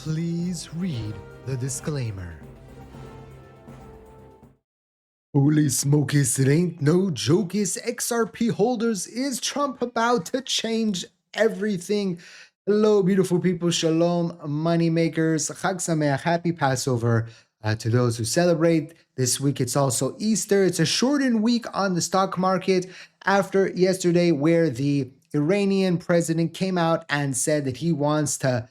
Please read the disclaimer. Holy smokies, it ain't no jokies. XRP holders, is Trump about to change everything? Hello, beautiful people. Shalom, money makers. Chag Sameach, happy Passover to those who celebrate. This week it's also Easter. It's a shortened week on the stock market after yesterday, where the Iranian president came out and said that he wants to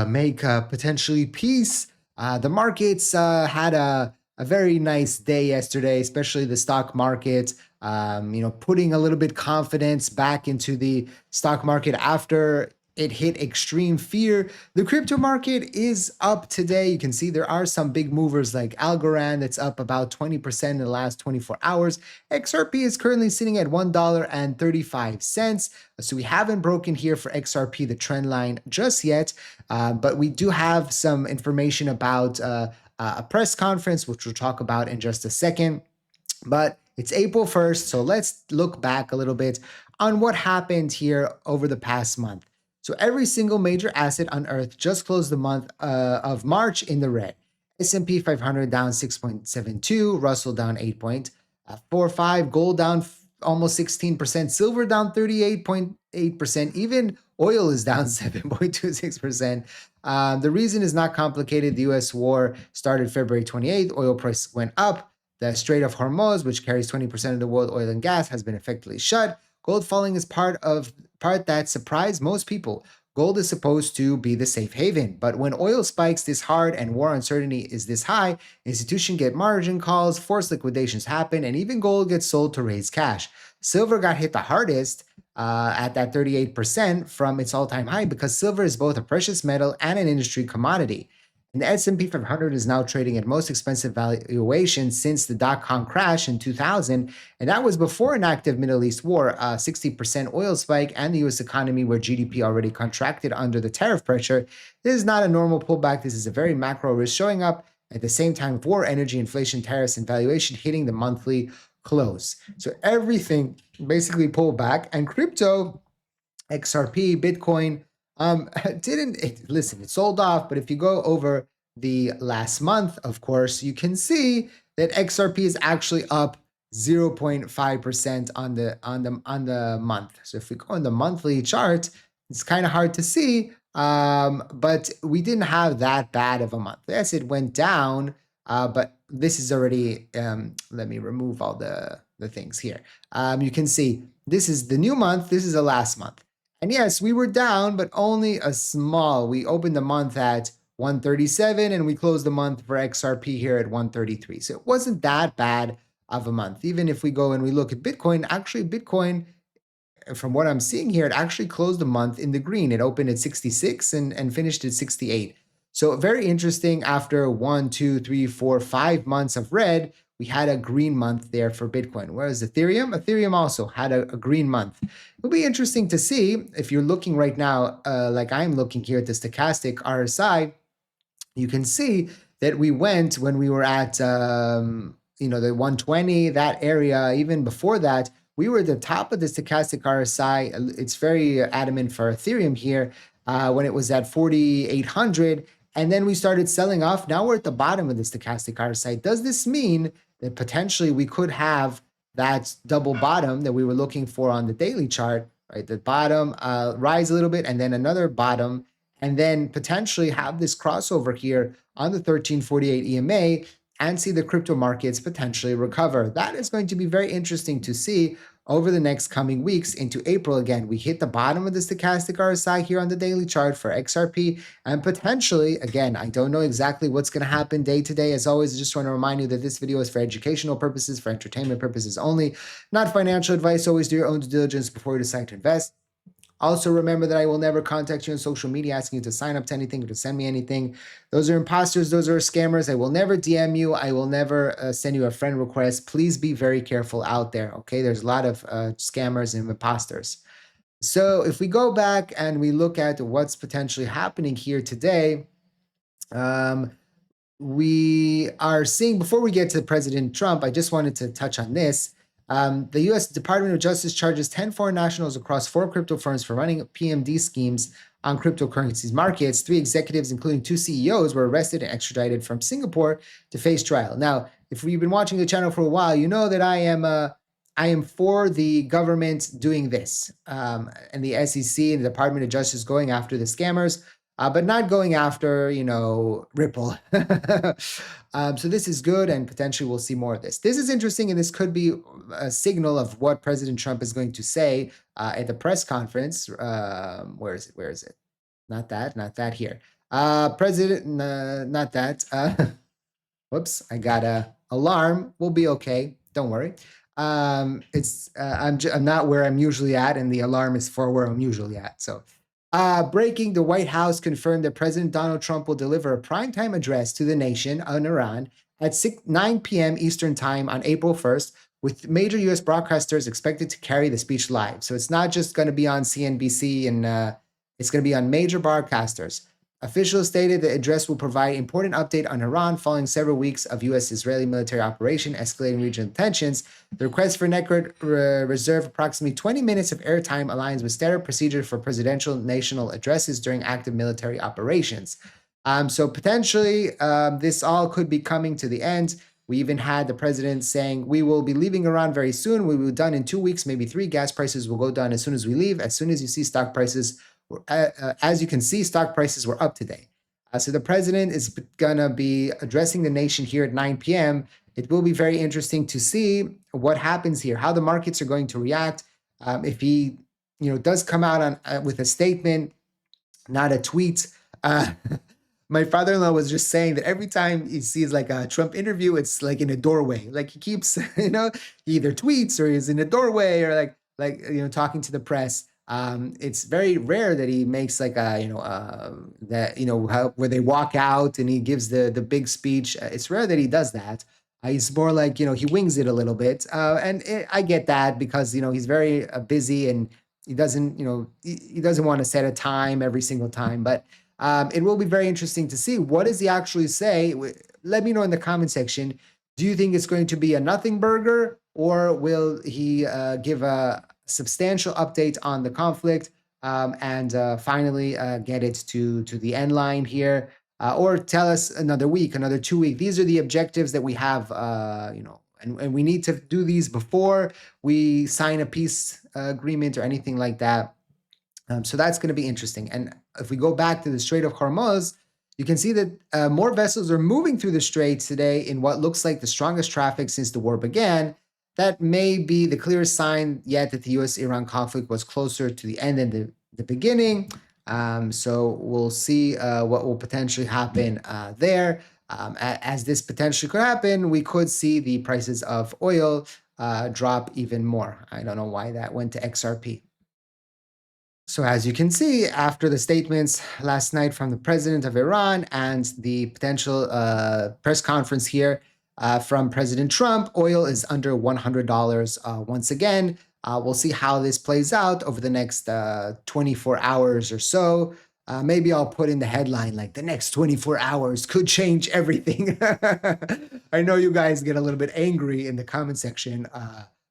make potentially peace. The markets had a very nice day yesterday, especially the stock market. Putting a little bit confidence back into the stock market after it hit extreme fear. The crypto market is up today. You can see there are some big movers like Algorand that's up about 20% in the last 24 hours. XRP is currently sitting at $1.35. So we haven't broken here for XRP, the trend line, just yet. But we do have some information about a press conference, which we'll talk about in just a second. But it's April 1st, so let's look back a little bit on what happened here over the past month. So every single major asset on Earth just closed the month of March in the red. S&P 500 down 6.72, Russell down 8.45, gold down almost 16%, silver down 38.8%, even oil is down 7.26%. The reason is not complicated. The US war started February 28th, oil price went up. The Strait of Hormuz, which carries 20% of the world oil and gas, has been effectively shut. Gold falling is part that surprised most people. Gold is supposed to be the safe haven, but when oil spikes this hard and war uncertainty is this high, institutions get margin calls, forced liquidations happen, and even gold gets sold to raise cash. Silver got hit the hardest at that 38% from its all-time high, because silver is both a precious metal and an industry commodity. And the S&P 500 is now trading at most expensive valuation since the dot-com crash in 2000, and that was before an active Middle East war, a 60% oil spike, and the U.S. economy where GDP already contracted under the tariff pressure. This is not a normal pullback. This is a very macro risk showing up at the same time of war, energy, inflation, tariffs, and valuation hitting the monthly close. So everything basically pulled back, and crypto, XRP, Bitcoin, it sold off. But if you go over the last month, of course, you can see that XRP is actually up 0.5% on the month. So if we go on the monthly chart, it's kind of hard to see, but we didn't have that bad of a month. Yes, it went down, but this is already, let me remove all the things here. You can see this is the new month, this is the last month. And yes, we were down, but only a small. We opened the month at 137 and we closed the month for XRP here at 133. So it wasn't that bad of a month. Even if we go and we look at Bitcoin, actually Bitcoin, from what I'm seeing here, it actually closed the month in the green. It opened at 66 and finished at 68. So very interesting. After 1, 2, 3, 4, 5 months of red, we had a green month there for Bitcoin. Whereas Ethereum also had a green month. It'll be interesting to see if you're looking right now, like I'm looking here at the stochastic RSI, you can see that we went when we were at, the 120, that area. Even before that, we were at the top of the stochastic RSI. It's very adamant for Ethereum here when it was at 4,800. And then we started selling off. Now we're at the bottom of the stochastic RSI. Does this mean that potentially we could have that double bottom that we were looking for on the daily chart, right? The bottom rise a little bit and then another bottom, and then potentially have this crossover here on the 1348 EMA and see the crypto markets potentially recover. That is going to be very interesting to see over the next coming weeks into April. Again, we hit the bottom of the stochastic RSI here on the daily chart for XRP, and potentially, again, I don't know exactly what's going to happen day to day. As always, I just want to remind you that this video is for educational purposes, for entertainment purposes only, not financial advice. Always do your own due diligence before you decide to invest. Also, remember that I will never contact you on social media asking you to sign up to anything or to send me anything. Those are imposters. Those are scammers. I will never DM you. I will never send you a friend request. Please be very careful out there, okay? There's a lot of scammers and imposters. So if we go back and we look at what's potentially happening here today, we are seeing, before we get to President Trump, I just wanted to touch on this. The U.S. Department of Justice charges 10 foreign nationals across 4 crypto firms for running PMD schemes on cryptocurrencies markets. 3 executives, including 2 CEOs, were arrested and extradited from Singapore to face trial. Now, if you've been watching the channel for a while, you know that I am for the government doing this, and the SEC and the Department of Justice going after the scammers, but not going after, Ripple. So this is good, and potentially we'll see more of this. This is interesting, and this could be a signal of what President Trump is going to say at the press conference. Where is it? Where is it? Not that. Not that here. President, not that. Whoops! I got a alarm. We'll be okay. Don't worry. I'm not where I'm usually at, and the alarm is for where I'm usually at. So, breaking: the White House confirmed that President Donald Trump will deliver a primetime address to the nation on Iran at 9 p.m. Eastern Time on April 1st, with major U.S. broadcasters expected to carry the speech live. So it's not just going to be on CNBC, and it's going to be on major broadcasters. Officials stated the address will provide important update on Iran following several weeks of U.S.-Israeli military operation escalating regional tensions. The request for record reserve approximately 20 minutes of airtime aligns with standard procedure for presidential national addresses during active military operations. So potentially, this all could be coming to the end. We even had the president saying, we will be leaving Iran very soon. We will be done in 2 weeks, maybe 3. Gas prices will go down as soon as we leave. As soon as you see stock prices, as you can see, stock prices were up today. So the president is going to be addressing the nation here at 9 p.m. It will be very interesting to see what happens here, how the markets are going to react. If he, does come out with a statement, not a tweet. My father-in-law was just saying that every time he sees like a Trump interview, it's like in a doorway. Like he keeps, he either tweets or he's in a doorway or talking to the press. It's very rare that he makes like where they walk out and he gives the big speech. It's rare that he does that. He's more like, he wings it a little bit. I get that because, he's very busy and he doesn't, he doesn't want to set a time every single time, but it will be very interesting to see what does he actually say. Let me know in the comment section. Do you think it's going to be a nothing burger, or will he give a substantial update on the conflict and finally get it to the end line here, or tell us another week, another 2 weeks? These are the objectives that we have, and we need to do these before we sign a peace agreement or anything like that. So that's going to be interesting. And if we go back to the Strait of Hormuz, you can see that more vessels are moving through the strait today in what looks like the strongest traffic since the war began. That may be the clearest sign yet that the U.S.-Iran conflict was closer to the end than the beginning. So we'll see what will potentially happen there. As this potentially could happen, we could see the prices of oil drop even more. I don't know why that went to XRP. So as you can see, after the statements last night from the president of Iran and the potential press conference here from President Trump, oil is under $100 once again. We'll see how this plays out over the next 24 hours or so. Maybe I'll put in the headline like the next 24 hours could change everything. I know you guys get a little bit angry in the comment section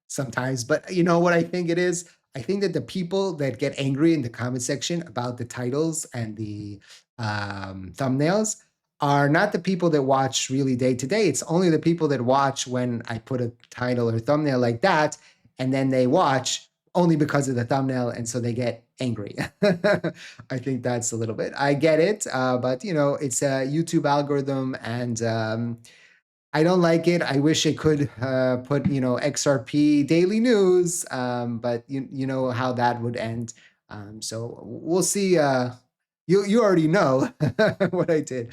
sometimes, but you know what I think it is? I think that the people that get angry in the comment section about the titles and the thumbnails are not the people that watch really day to day. It's only the people that watch when I put a title or thumbnail like that, and then they watch only because of the thumbnail, and so they get angry. I think that's a little bit. I get it, but it's a YouTube algorithm, and I don't like it. I wish it could put, XRP daily news, but you know how that would end. So we'll see. You already know what I did.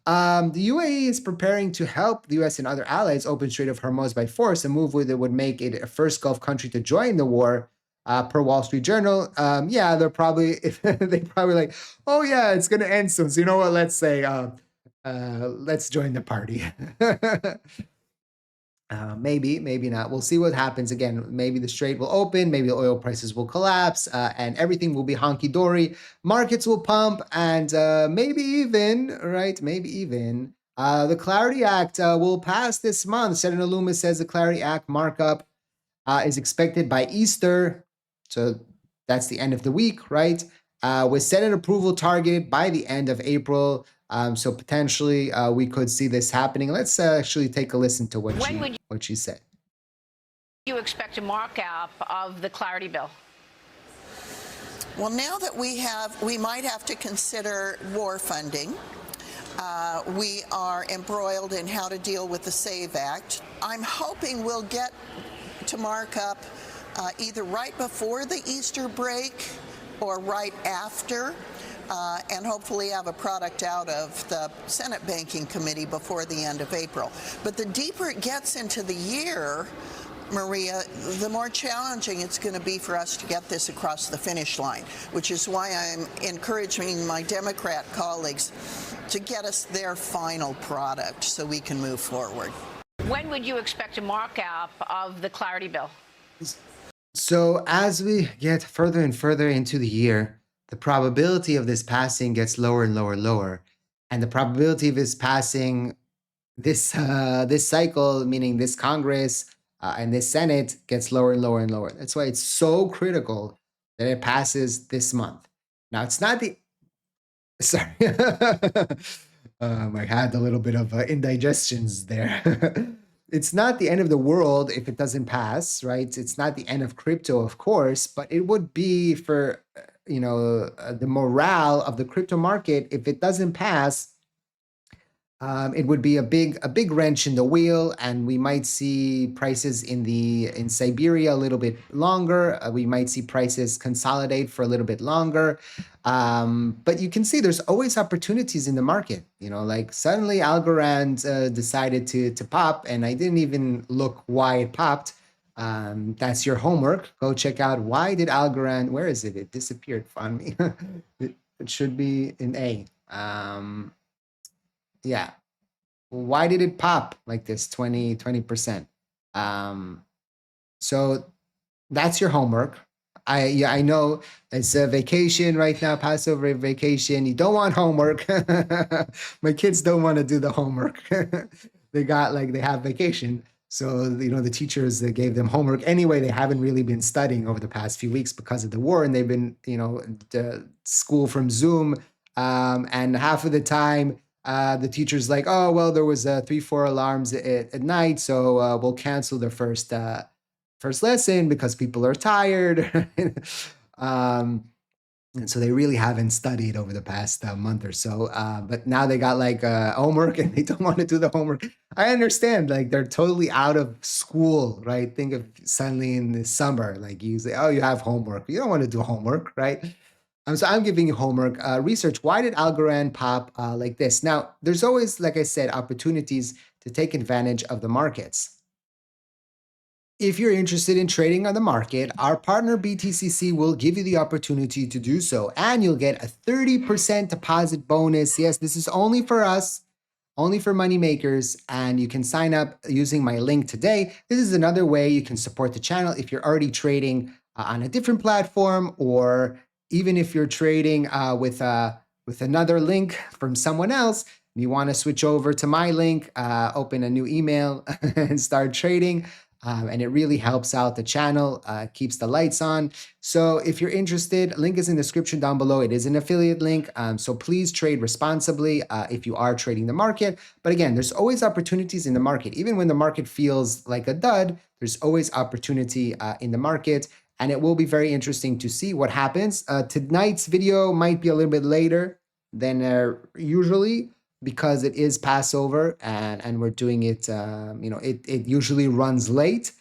The UAE is preparing to help the U.S. and other allies open Strait of Hormuz by force, a move that would make it a first Gulf country to join the war. Per Wall Street Journal, yeah, they probably like, oh yeah, it's gonna end soon. So you know what? Let's say. Let's join the party. Maybe not. We'll see what happens. Again, maybe the strait will open, maybe the oil prices will collapse, and everything will be honky-dory. Markets will pump, and maybe even the Clarity Act will pass this month. Senator Loomis says the Clarity Act markup is expected by Easter. So that's the end of the week, right? with Senate approval targeted by the end of April. So potentially we could see this happening. Let's actually take a listen to what she said. You expect a markup of the Clarity Bill? Well, now that we might have to consider war funding. We are embroiled in how to deal with the SAVE Act. I'm hoping we'll get to mark up either right before the Easter break or right after, and hopefully have a product out of the Senate Banking Committee before the end of April. But the deeper it gets into the year, Maria, the more challenging it's going to be for us to get this across the finish line, which is why I'm encouraging my Democrat colleagues to get us their final product so we can move forward. When would you expect a markup of the Clarity Bill? So as we get further and further into the year, the probability of this passing gets lower and lower and lower. And the probability of this passing this cycle, meaning this Congress and this Senate, gets lower and lower and lower. That's why it's so critical that it passes this month. Now, it's not the... Sorry. I had a little bit of indigestions there. It's not the end of the world if it doesn't pass, right? It's not the end of crypto, of course, but it would be for, the morale of the crypto market. If it doesn't pass, it would be a big wrench in the wheel, and we might see prices in Siberia a little bit longer. We might see prices consolidate for a little bit longer. But you can see there's always opportunities in the market. Like suddenly Algorand decided to pop, and I didn't even look why it popped. That's your homework. Go check out why did Algorand. Where is it? It disappeared on me. It should be in A. Yeah. Why did it pop like this 20%? So that's your homework. I know it's a vacation right now, Passover vacation. You don't want homework. My kids don't want to do the homework. They have vacation. So, the teachers that gave them homework anyway. They haven't really been studying over the past few weeks because of the war, and they've been, school from Zoom. And half of the time, the teacher's like, oh, well, there was 3-4 alarms at night, so we'll cancel the first lesson because people are tired. And so they really haven't studied over the past month or so. But now they got homework and they don't want to do the homework. I understand, they're totally out of school, right? Think of suddenly in the summer, you say, oh, you have homework. You don't want to do homework, right? So I'm giving you homework. Research, why did Algorand pop like this? Now, there's always, like I said, opportunities to take advantage of the markets. If you're interested in trading on the market, our partner BTCC will give you the opportunity to do so, and you'll get a 30% deposit bonus. Yes, this is only for us, only for money makers, and you can sign up using my link today. This is another way you can support the channel if you're already trading on a different platform, or even if you're trading with another link from someone else, and you want to switch over to my link, open a new email and start trading. And it really helps out the channel, keeps the lights on. So if you're interested, link is in the description down below. It is an affiliate link. So please trade responsibly if you are trading the market. But again, there's always opportunities in the market. Even when the market feels like a dud, there's always opportunity in the market. And it will be very interesting to see what happens. Tonight's video might be a little bit later than usually, because it is Passover and we're doing it, it usually runs late.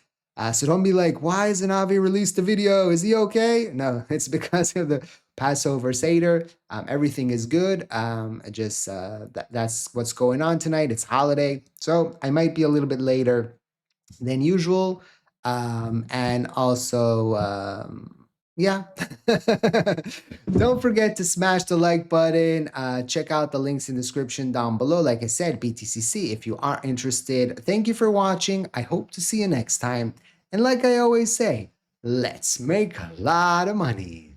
So don't be like, why hasn't Avi released the video? Is he okay? No, it's because of the Passover Seder. Everything is good. That's what's going on tonight. It's holiday. So I might be a little bit later than usual. And also, yeah. Don't forget to smash the like button. Check out the links in the description down below. Like I said, BTCC, if you are interested. Thank you for watching. I hope to see you next time. And like I always say, let's make a lot of money.